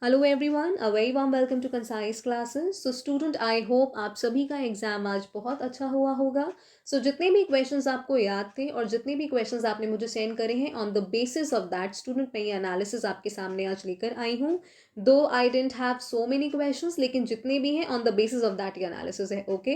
Hello everyone, a very warm welcome to concise classes. So student, I hope आप सभी का exam आज बहुत अच्छा हुआ होगा। जितने भी क्वेश्चंस आपको याद थे और जितने भी क्वेश्चंस आपने मुझे सेंड करे हैं, on the basis of that student मैं ये एनालिसिस आपके सामने आज लेकर आई हूँ। दो I don't have so many questions, लेकिन जितने भी हैं on the basis of that ये एनालिसिस है। ओके,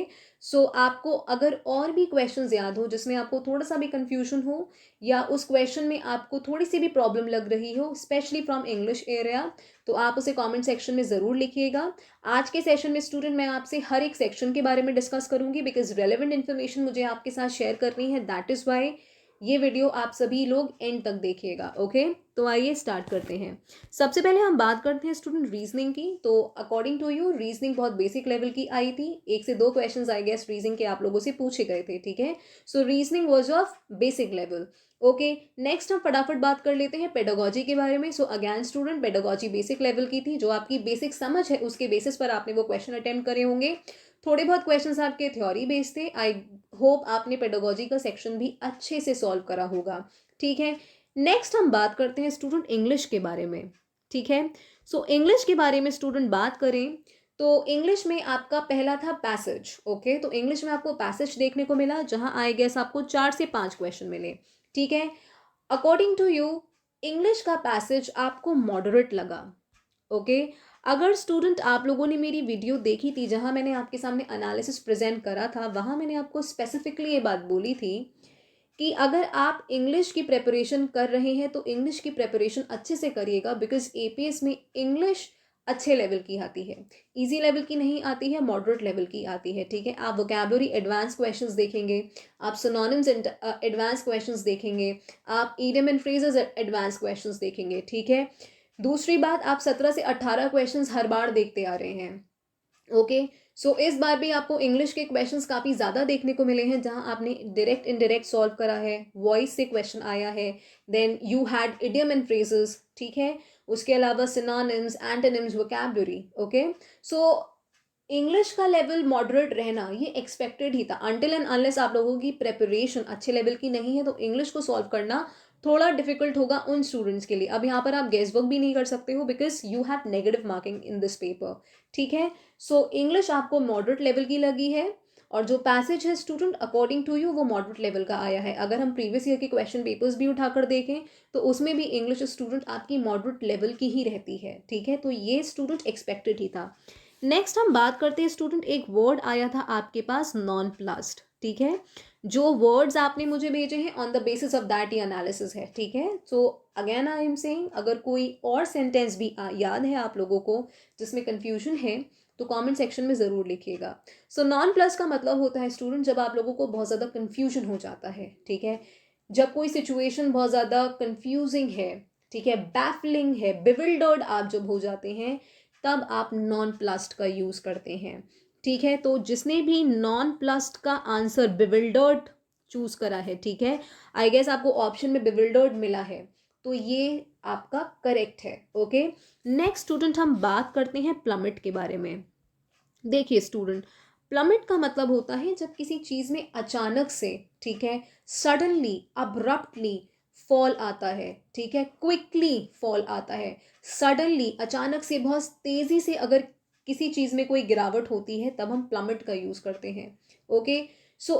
आपको अगर और भी क्वेश्चंस याद हो जिसमें आपको थोड़ा सा भी कंफ्यूजन हो या उस क्वेश्चन में आपको थोड़ी सी भी प्रॉब्लम लग रही हो, स्पेशली फ्रॉम इंग्लिश एरिया, तो आप उसे कमेंट सेक्शन में ज़रूर लिखिएगा। आज के सेशन में स्टूडेंट मैं आपसे हर एक सेक्शन के बारे में डिस्कस करूंगी, बिकॉज रेलिवेंट इन्फॉर्मेशन मुझे आपके साथ शेयर करनी है। दैट इज़ वाई ये वीडियो आप सभी लोग एंड तक देखिएगा। ओके, तो आइए स्टार्ट करते हैं। सबसे पहले हम बात करते हैं स्टूडेंट रीजनिंग की। तो अकॉर्डिंग टू यू रीजनिंग बहुत बेसिक लेवल की आई थी। एक से दो क्वेश्चंस आई गेस रीजनिंग के आप लोगों से पूछे गए थे। ठीक है, reasoning was of basic level. Okay, next हम फटाफट बात कर लेते हैं पेडागोजी के बारे में। Again student, pedagogy basic level की थी। जो आपकी बेसिक समझ है उसके बेसिस पर आपने वो क्वेश्चन अटेम्प्ट करे होंगे। थोड़े बहुत क्वेश्चंस आपके थ्योरी बेस्ड थे। आई होप आपने पेडागोजी का सेक्शन भी अच्छे से सॉल्व करा होगा। ठीक है, नेक्स्ट हम बात करते हैं स्टूडेंट इंग्लिश के बारे में। ठीक है, इंग्लिश के बारे में स्टूडेंट बात करें तो इंग्लिश में आपका पहला था पैसेज। ओके, तो इंग्लिश में आपको पैसेज देखने को मिला, जहां आई गेस आपको 4 से 5 क्वेश्चन मिले। ठीक है, अकॉर्डिंग टू यू इंग्लिश का पैसेज आपको मॉडरेट लगा। ओके, अगर स्टूडेंट आप लोगों ने मेरी वीडियो देखी थी जहां मैंने आपके सामने एनालिसिस प्रेजेंट करा था, वहां मैंने आपको स्पेसिफिकली ये बात बोली थी कि अगर आप इंग्लिश की प्रेपरेशन कर रहे हैं तो इंग्लिश की प्रेपरेशन अच्छे से करिएगा, बिकॉज एपीएस में इंग्लिश अच्छे लेवल की आती है, इजी लेवल की नहीं आती है, मॉडरेट लेवल की आती है। ठीक है, आप वोकैबुलरी एडवांस क्वेश्चंस देखेंगे, आप सिनोनिम्स एडवांस क्वेश्चंस देखेंगे, आप idiom and phrases advance questions देखेंगे। ठीक है, दूसरी बात, आप 17 से 18 क्वेश्चंस हर बार देखते आ रहे हैं। ओके, इस बार भी आपको इंग्लिश के क्वेश्चंस काफ़ी ज़्यादा देखने को मिले हैं, जहां आपने डायरेक्ट इनडायरेक्ट सॉल्व करा है, वॉइस से क्वेश्चन आया है, then you had idiom and phrases. ठीक है, उसके अलावा synonyms, antonyms, vocabulary. Okay, so English का लेवल मॉडरेट रहना ये एक्सपेक्टेड ही था। अनटिल एंड अनलेस आप लोगों की प्रेपरेशन अच्छे लेवल की नहीं है तो इंग्लिश को सॉल्व करना थोड़ा डिफिकल्ट होगा उन स्टूडेंट्स के लिए। अब यहाँ पर आप गेस वर्क भी नहीं कर सकते हो, because you have negative marking in this paper. ठीक है, इंग्लिश आपको मॉडरेट लेवल की लगी है, और जो पैसेज है स्टूडेंट अकॉर्डिंग टू यू वो मॉडरेट लेवल का आया है। अगर हम प्रीवियस ईयर के क्वेश्चन पेपर्स भी उठाकर देखें तो उसमें भी इंग्लिश स्टूडेंट आपकी मॉडरेट लेवल की ही रहती है। ठीक है, तो ये स्टूडेंट एक्सपेक्टेड ही था। नेक्स्ट हम बात करते हैं स्टूडेंट, एक वर्ड आया था आपके पास नॉन प्लस्ड। ठीक है, जो वर्ड्स आपने मुझे भेजे हैं on the basis of that he analysis है। ठीक है, अगेन आई एम सेइंग, अगर कोई और सेंटेंस भी याद है आप लोगों को जिसमें कंफ्यूजन है तो कमेंट सेक्शन में ज़रूर लिखिएगा। नॉन प्लस का मतलब होता है स्टूडेंट जब आप लोगों को बहुत ज़्यादा कंफ्यूजन हो जाता है। ठीक है, जब कोई सिचुएशन बहुत ज़्यादा कंफ्यूजिंग है, ठीक है, बैफलिंग है, बिविल्डर्ड आप जब हो जाते हैं, तब आप नॉन प्लस्ड का यूज़ करते हैं। ठीक है, तो जिसने भी नॉन प्लस्ड का आंसर बिविल्डर्ड चूज करा है, ठीक है, आई गेस आपको ऑप्शन में बिविल्डर्ड मिला है, तो ये आपका करेक्ट है। ओके, नेक्स्ट स्टूडेंट हम बात करते हैं प्लमिट के बारे में। देखिए स्टूडेंट, प्लमिट का मतलब होता है जब किसी चीज में अचानक से, ठीक है, सडनली, अब्रप्टली फॉल आता है। ठीक है, क्विकली फॉल आता है, सडनली, अचानक से, बहुत तेजी से अगर किसी चीज में कोई गिरावट होती है तब हम प्लमिट का यूज करते हैं। ओके,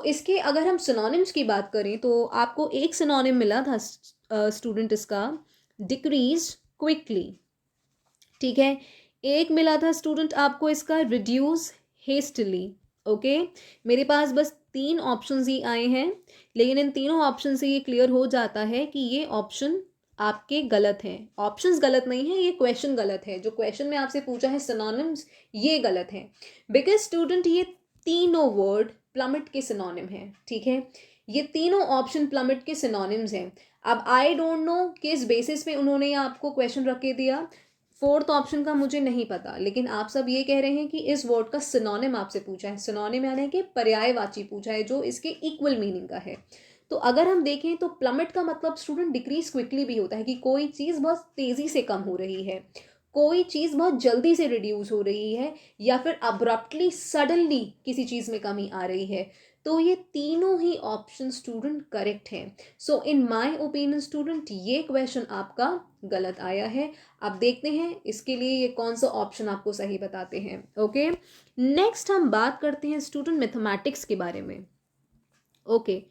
इसके अगर हम सिनोनिम्स की बात करें तो आपको एक सिनोनिम मिला था स्टूडेंट इसका, डिक्रीज क्विकली। ठीक है, एक मिला था स्टूडेंट आपको इसका, रिड्यूस हेस्टली। ओके, मेरे पास बस 3 ऑप्शंस ही आए हैं, लेकिन इन तीनों ऑप्शन से ये क्लियर हो जाता है कि ये ऑप्शन आपके गलत हैं। ऑप्शंस गलत नहीं है, ये क्वेश्चन गलत है। जो क्वेश्चन में आपसे पूछा है सिनोनिम्स, ये गलत है, बिकॉज स्टूडेंट ये तीनों वर्ड प्लमिट के सिनोनिम है। ठीक है, ये तीनों ऑप्शन प्लमिट के सिनोनिम्स हैं। अब आई डोंट नो किस बेसिस पे उन्होंने आपको क्वेश्चन रख के दिया, फोर्थ ऑप्शन का मुझे नहीं पता, लेकिन आप सब ये कह रहे हैं कि इस वर्ड का सिनोनिम आपसे पूछा है। सिनोनिम यानी कि पर्यायवाची पूछा है जो इसके इक्वल मीनिंग का है। तो अगर हम देखें तो प्लमिट का मतलब स्टूडेंट डिक्रीज क्विकली भी होता है, कि कोई चीज़ बहुत तेज़ी से कम हो रही है, कोई चीज़ बहुत जल्दी से रिड्यूस हो रही है, या फिर अब्रप्टली, सडनली किसी चीज़ में कमी आ रही है। तो ये तीनों ही ऑप्शन स्टूडेंट करेक्ट हैं। सो इन माय ओपिनियन स्टूडेंट ये क्वेश्चन आपका गलत आया है। आप देखते हैं इसके लिए ये कौन सा ऑप्शन आपको सही बताते हैं। ओके, नेक्स्ट हम बात करते हैं स्टूडेंट मैथमेटिक्स के बारे में। ओके,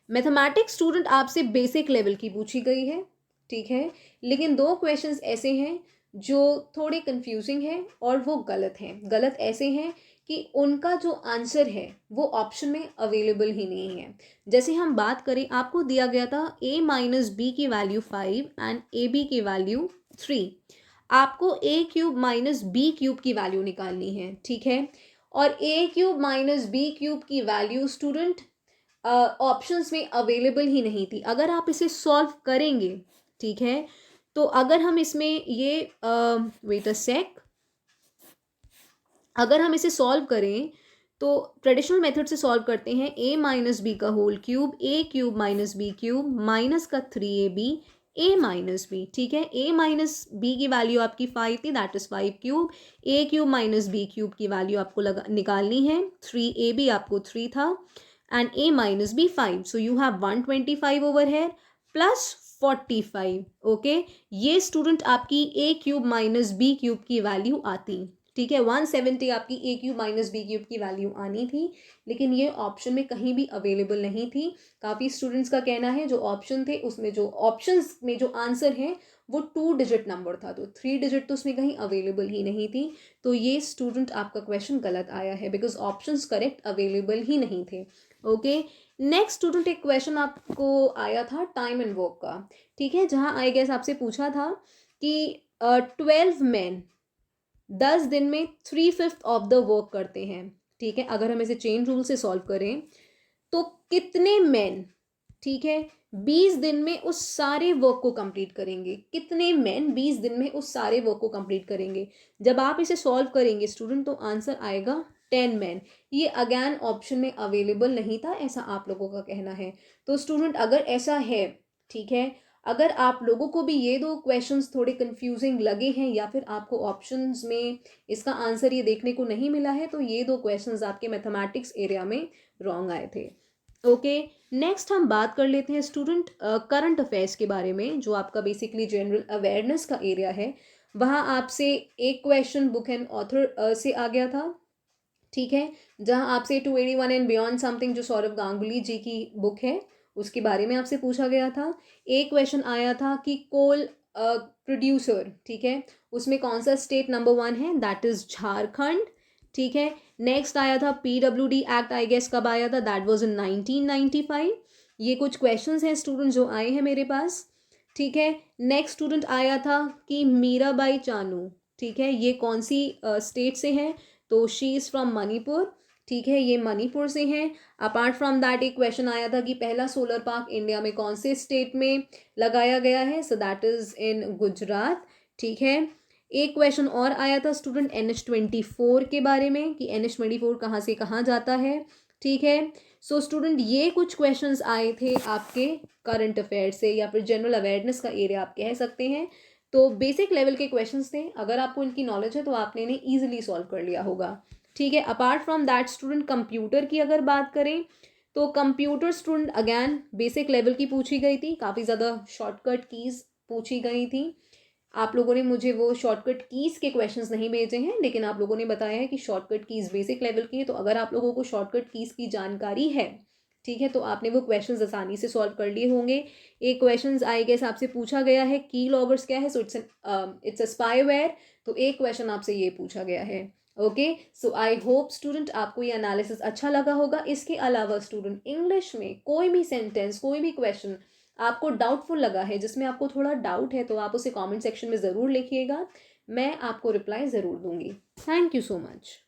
मैथमेटिक्स स्टूडेंट आपसे बेसिक लेवल की पूछी गई है, ठीक है, लेकिन दो क्वेश्चंस ऐसे हैं जो थोड़े कंफ्यूजिंग हैं और वो गलत हैं। गलत ऐसे हैं कि उनका जो आंसर है वो ऑप्शन में अवेलेबल ही नहीं है। जैसे हम बात करें, आपको दिया गया था a माइनस बी की वैल्यू 5 एंड ए बी की वैल्यू 3। आपको a cube minus B cube की वैल्यू निकालनी है, ठीक है, और a cube minus B cube की वैल्यू स्टूडेंट ऑप्शंस में अवेलेबल ही नहीं थी। अगर आप इसे सॉल्व करेंगे, ठीक है, तो अगर हम इसमें ये वेट अ सेक, अगर हम इसे सॉल्व करें तो ट्रेडिशनल मेथड से सॉल्व करते हैं। a माइनस बी का whole cube, a cube minus B cube minus का 3ab a माइनस बी, ठीक है। a माइनस बी की वैल्यू आपकी 5 थी, that is 5 cube. a cube minus B cube की वैल्यू आपको निकालनी है, 3ab आपको 3 था and a minus b 5, so you have 125 over here plus 45। Okay, ये स्टूडेंट आपकी a cube minus B cube की वैल्यू आती, ठीक है। 170 आपकी a cube minus B cube की वैल्यू आनी थी, लेकिन ये ऑप्शन में कहीं भी अवेलेबल नहीं थी। काफ़ी स्टूडेंट्स का कहना है जो ऑप्शन थे उसमें, जो ऑप्शंस में जो आंसर है वो 2 डिजिट नंबर था, तो 3 डिजिट तो उसमें कहीं अवेलेबल ही नहीं थी। तो ये स्टूडेंट आपका क्वेश्चन गलत आया है बिकॉज ऑप्शंस करेक्ट अवेलेबल ही नहीं थे। ओके, नेक्स्ट स्टूडेंट एक क्वेश्चन आपको आया था टाइम एंड वर्क का, ठीक है, जहां आई गेस आपसे पूछा था कि 12 मैन 10 दिन में 3/5 ऑफ द वर्क करते हैं, ठीक है। अगर हम इसे चेन रूल से सॉल्व करें तो कितने मैन, ठीक है, 20 दिन में उस सारे वर्क को कंप्लीट करेंगे। कितने मैन 20 दिन में उस सारे वर्क को कंप्लीट करेंगे। जब आप इसे सॉल्व करेंगे स्टूडेंट तो आंसर आएगा 10 मैन। ये अगेन ऑप्शन में अवेलेबल नहीं था, ऐसा आप लोगों का कहना है। तो स्टूडेंट अगर ऐसा है, ठीक है, अगर आप लोगों को भी ये दो क्वेश्चंस थोड़े कंफ्यूजिंग लगे हैं या फिर आपको ऑप्शंस में इसका आंसर ये देखने को नहीं मिला है, तो ये दो क्वेश्चंस आपके मैथमेटिक्स एरिया में रॉन्ग आए थे। ओके, नेक्स्ट हम बात कर लेते हैं स्टूडेंट करंट अफेयर्स के बारे में, जो आपका बेसिकली जनरल अवेयरनेस का एरिया है। वहाँ आपसे एक क्वेश्चन बुक एंड ऑथर से आ गया था, ठीक है, जहाँ आपसे 281 एंड बियॉन्ड समथिंग जो सौरभ गांगुली जी की बुक है उसके बारे में आपसे पूछा गया था। एक क्वेश्चन आया था कि कोल प्रोड्यूसर, ठीक है, उसमें कौन सा स्टेट नंबर 1 है, दैट इज झारखंड, ठीक है। नेक्स्ट आया था पीडब्ल्यूडी एक्ट, आई गेस कब आया था, दैट वाज इन 1995। ये कुछ क्वेश्चंस हैं स्टूडेंट जो आए हैं मेरे पास, ठीक है। नेक्स्ट स्टूडेंट आया था कि मीराबाई चानू, ठीक है, ये कौन सी स्टेट से है, तो शी इज़ फ्रॉम मणिपुर, ठीक है, ये मणिपुर से हैं। अपार्ट फ्रॉम दैट एक क्वेश्चन आया था कि पहला सोलर पार्क इंडिया में कौन से स्टेट में लगाया गया है, so that is in Gujarat, ठीक है। एक क्वेश्चन और आया था स्टूडेंट NH24 के बारे में कि NH24 कहाँ से कहाँ जाता है, ठीक है। सो स्टूडेंट ये कुछ क्वेश्चंस आए थे आपके करंट अफेयर से या फिर जनरल अवेयरनेस का एरिया आप कह सकते हैं। तो बेसिक लेवल के क्वेश्चंस थे, अगर आपको इनकी नॉलेज है तो आपने इन्हें ईजिली सॉल्व कर लिया होगा, ठीक है। Apart from that student computer की अगर बात करें तो computer student again basic level की पूछी गई थी, काफ़ी ज़्यादा शॉर्टकट कीज़ पूछी गई थी। आप लोगों ने मुझे वो शॉर्टकट कीज़ के क्वेश्चंस नहीं भेजे हैं, लेकिन आप लोगों ने बताया है कि शॉर्टकट कीज़ बेसिक लेवल की है। तो अगर आप लोगों को शॉर्टकट कीज़ की जानकारी है, ठीक है, तो आपने वो क्वेश्चंस आसानी से सॉल्व कर लिए होंगे। एक क्वेश्चंस आई गेस आपसे पूछा गया है की लॉगर्स क्या है, सो इट्स अ स्पाईवेयर, तो एक क्वेश्चन आपसे ये पूछा गया है। Okay, so I hope student आपको ये एनालिसिस अच्छा लगा होगा। इसके अलावा स्टूडेंट इंग्लिश में कोई भी सेंटेंस, कोई भी क्वेश्चन आपको डाउटफुल लगा है, जिसमें आपको थोड़ा डाउट है, तो आप उसे कमेंट सेक्शन में ज़रूर लिखिएगा, मैं आपको रिप्लाई ज़रूर दूंगी। Thank you so much.